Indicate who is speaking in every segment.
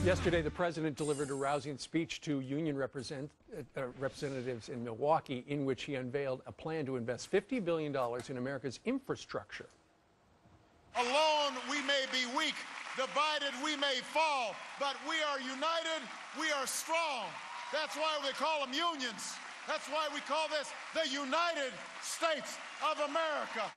Speaker 1: Yesterday, the president delivered a rousing speech to union representatives in Milwaukee, in which he unveiled a plan to invest $50 billion in America's infrastructure.
Speaker 2: Alone, we may be weak. Divided, we may fall. But we are united. We are strong. That's why we call them unions. That's why we call this the United States of America.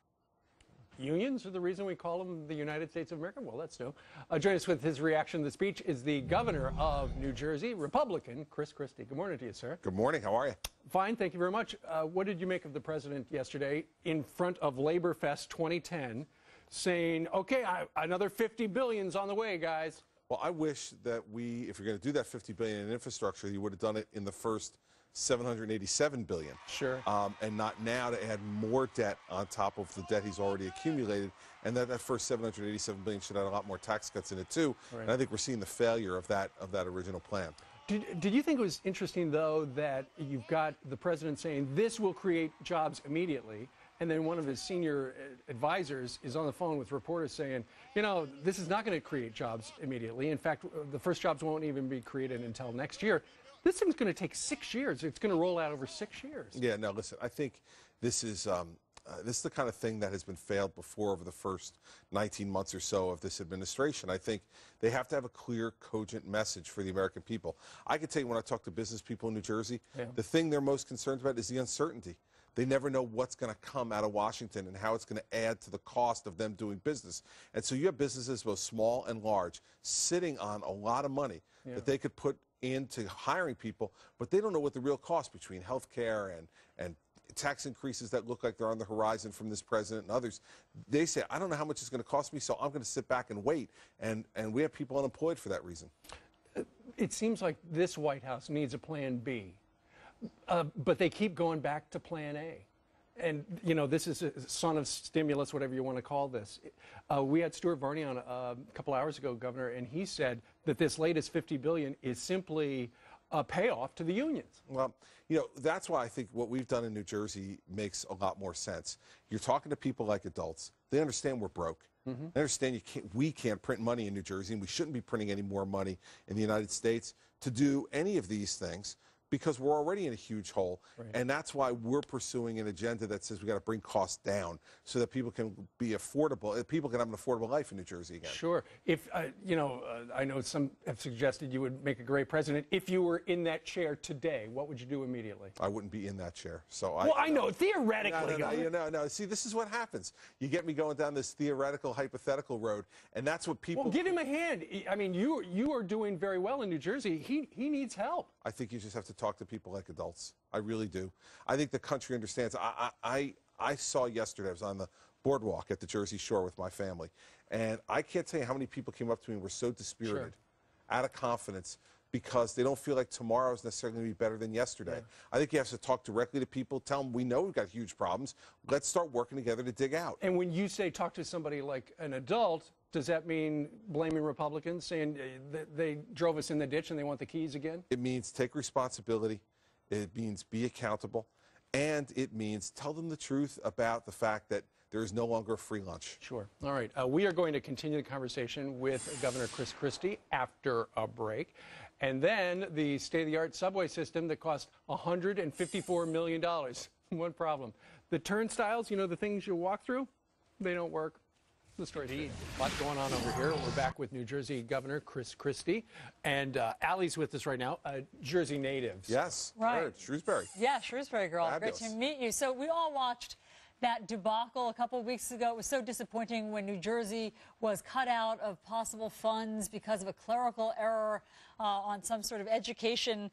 Speaker 1: Unions are the reason we call them the United States of America? Well, that's new. Join us with his reaction to the speech is the governor of New Jersey, Republican Chris Christie. Good morning to you, sir.
Speaker 3: Good morning. How are you?
Speaker 1: Fine. Thank you very much. What did you make of the president yesterday in front of Labor Fest 2010 saying, okay, another $50 billion's on the way, guys?
Speaker 3: Well, I wish that if you're going to do that $50 billion in infrastructure, you would have done it in the first $787 billion.
Speaker 1: Sure.
Speaker 3: And not now to add more debt on top of the debt he's already accumulated. And that first $787 billion should have a lot more tax cuts in it too. Right. And I think we're seeing the failure of that original plan.
Speaker 1: Did you think it was interesting, though, that you've got the president saying this will create jobs immediately, and then one of his senior advisors is on the phone with reporters saying, you know, this is not going to create jobs immediately. In fact, the first jobs won't even be created until next year. This thing's going to take 6 years. It's going to roll out over 6 years.
Speaker 3: Yeah, no, listen, I think this is the kind of thing that has been failed before over the first 19 months or so of this administration. I think they have to have a clear, cogent message for the American people. I can tell you when I talk to business people in New Jersey, the thing they're most concerned about is the uncertainty. They never know what's going to come out of Washington and how it's going to add to the cost of them doing business. And so you have businesses, both small and large, sitting on a lot of money that they could put into hiring people, but they don't know what the real cost between health care and tax increases that look like they're on the horizon from this president and others. They say, I don't know how much it's going to cost me, so I'm going to sit back and wait. And we have people unemployed for that reason.
Speaker 1: It seems like this White House needs a plan B, but they keep going back to plan A. And, you know, this is a son of stimulus, whatever you want to call this. We had Stuart Varney on a couple hours ago, Governor, and he said that this latest $50 billion is simply a payoff to the unions.
Speaker 3: Well, you know, that's why I think what we've done in New Jersey makes a lot more sense. You're talking to people like adults. They understand we're broke. They understand we can't print money in New Jersey, and we shouldn't be printing any more money in the United States to do any of these things, because we're already in a huge hole. Right. And that's why we're pursuing an agenda that says we got to bring costs down so that people can be affordable, people can have an affordable life in New Jersey again.
Speaker 1: Sure. If, you know, I know some have suggested you would make a great president. If you were in that chair today, what would you do immediately?
Speaker 3: I wouldn't be in that chair. So
Speaker 1: I know, theoretically.
Speaker 3: No. See, this is what happens. You get me going down this theoretical, hypothetical road, and that's what people...
Speaker 1: Well, give him a hand. I mean, you are doing very well in New Jersey. He needs help.
Speaker 3: I think you just have to talk to people like adults. I really do. I think the country understands. I saw yesterday, I was on the boardwalk at the Jersey Shore with my family, and I can't tell you how many people came up to me and were so dispirited, out of confidence, because they don't feel like tomorrow is necessarily going to be better than yesterday. I think you have to talk directly to people, tell them we know we've got huge problems. Let's start working together to dig out.
Speaker 1: And when you say talk to somebody like an adult, does that mean blaming Republicans, saying they drove us in the ditch and they want the keys again?
Speaker 3: It means take responsibility. It means be accountable. And it means tell them the truth about the fact that there is no longer a free lunch.
Speaker 1: Sure. All right. We are going to continue the conversation with Governor Chris Christie after a break. And then the state-of-the-art subway system that cost $154 million. One problem. The turnstiles, you know, the things you walk through, they don't work. The story to eat. A lot going on over here. We're back with New Jersey Governor Chris Christie. And Allie's with us right now, Jersey natives.
Speaker 3: Yes.
Speaker 4: Right.
Speaker 3: Shrewsbury.
Speaker 4: Yeah, Shrewsbury girl.
Speaker 3: Fabulous.
Speaker 4: Great to meet you. So we all watched that debacle a couple of weeks ago. It was so disappointing when New Jersey was cut out of possible funds because of a clerical error on some sort of education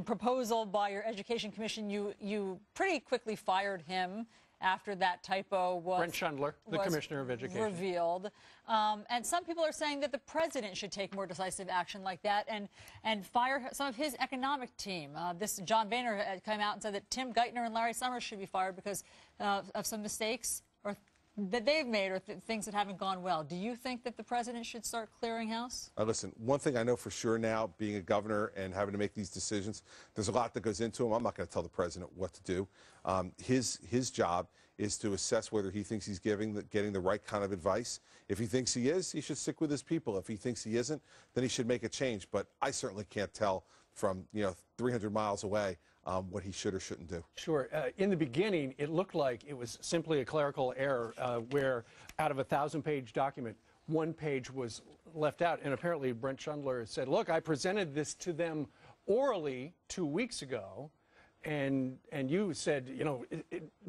Speaker 4: proposal by your education commission. You pretty quickly fired him after that typo was
Speaker 1: Brent Schundler, the Commissioner of Education,
Speaker 4: revealed. And some people are saying that the president should take more decisive action like that and fire some of his economic team. This John Boehner came out and said that Tim Geithner and Larry Summers should be fired because of some mistakes or that they've made or things that haven't gone well. Do you think that the president should start clearing house?
Speaker 3: Listen, one thing I know for sure now, being a governor and having to make these decisions, there's a lot that goes into them. I'm not going to tell the president what to do. His job is to assess whether he thinks he's getting the right kind of advice. If he thinks he is, he should stick with his people. If he thinks he isn't, then he should make a change. But I certainly can't tell from 300 miles away what he should or shouldn't do.
Speaker 1: Sure. In the beginning, it looked like it was simply a clerical error where out of a 1,000-page document, one page was left out. And apparently Brent Schundler said, look, I presented this to them orally 2 weeks ago. And you said,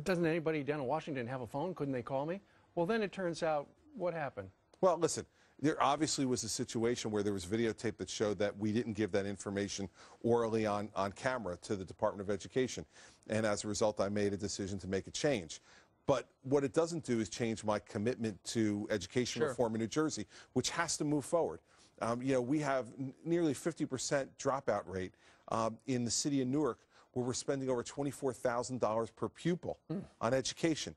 Speaker 1: doesn't anybody down in Washington have a phone? Couldn't they call me? Well, then it turns out, what happened?
Speaker 3: Well, listen, there obviously was a situation where there was videotape that showed that we didn't give that information orally on camera to the Department of Education. And as a result, I made a decision to make a change. But what it doesn't do is change my commitment to education reform in New Jersey, which has to move forward. We have nearly 50% dropout rate in the city of Newark, where we're spending over $24,000 per pupil on education.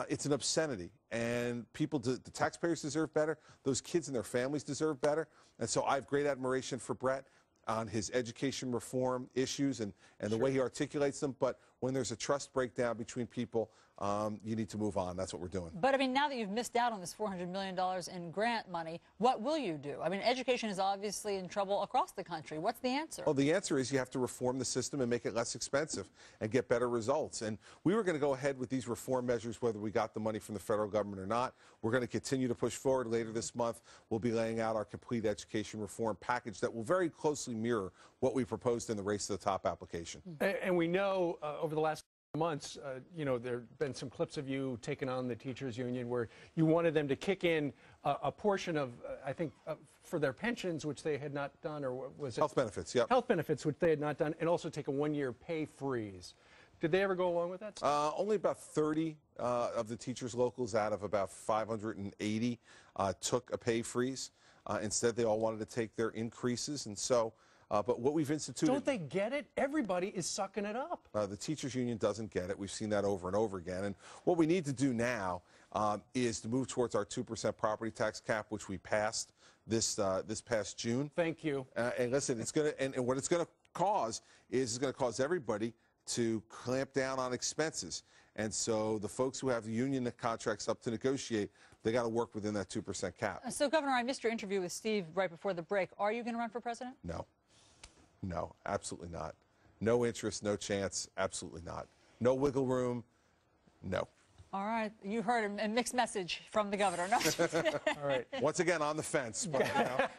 Speaker 3: It's an obscenity, and the taxpayers deserve better. Those kids and their families deserve better. And so I have great admiration for Brett on his education reform issues and the way he articulates them. But when there's a trust breakdown between people, you need to move on. That's what we're doing.
Speaker 4: But, I mean, now that you've missed out on this $400 million in grant money, what will you do? I mean, education is obviously in trouble across the country. What's the answer?
Speaker 3: Well, the answer is you have to reform the system and make it less expensive and get better results. And we were going to go ahead with these reform measures whether we got the money from the federal government or not. We're going to continue to push forward. Later this month, we'll be laying out our complete education reform package that will very closely mirror what we proposed in the Race to the Top application.
Speaker 1: And we know over the last months, there have been some clips of you taking on the teachers union where you wanted them to kick in a portion of, I think, for their pensions, which they had not done, or was it?
Speaker 3: Health benefits, yep.
Speaker 1: Health benefits, which they had not done, and also take a one-year pay freeze. Did they ever go along with that?
Speaker 3: Only about 30 of the teachers' locals out of about 580 took a pay freeze. Instead, they all wanted to take their increases, and so but what we've instituted...
Speaker 1: Don't they get it? Everybody is sucking it up.
Speaker 3: The teachers union doesn't get it. We've seen that over and over again. And what we need to do now is to move towards our 2% property tax cap, which we passed this past June.
Speaker 1: Thank you.
Speaker 3: And listen, it's going to, and what it's going to cause is it's going to cause everybody to clamp down on expenses. And so the folks who have the union contracts up to negotiate, they got to work within that 2% cap.
Speaker 4: So, Governor, I missed your interview with Steve right before the break. Are you going to run for president?
Speaker 3: No. No, absolutely not. No interest, no chance, absolutely not. No wiggle room, no.
Speaker 4: All right. You heard a mixed message from the governor. No.
Speaker 1: All right.
Speaker 3: Once again, on the fence. But,
Speaker 1: Governor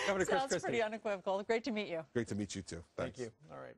Speaker 1: Chris Christie.
Speaker 4: Sounds pretty unequivocal. Great to meet you.
Speaker 3: Great to meet you, too. Thanks.
Speaker 1: Thank you. All right.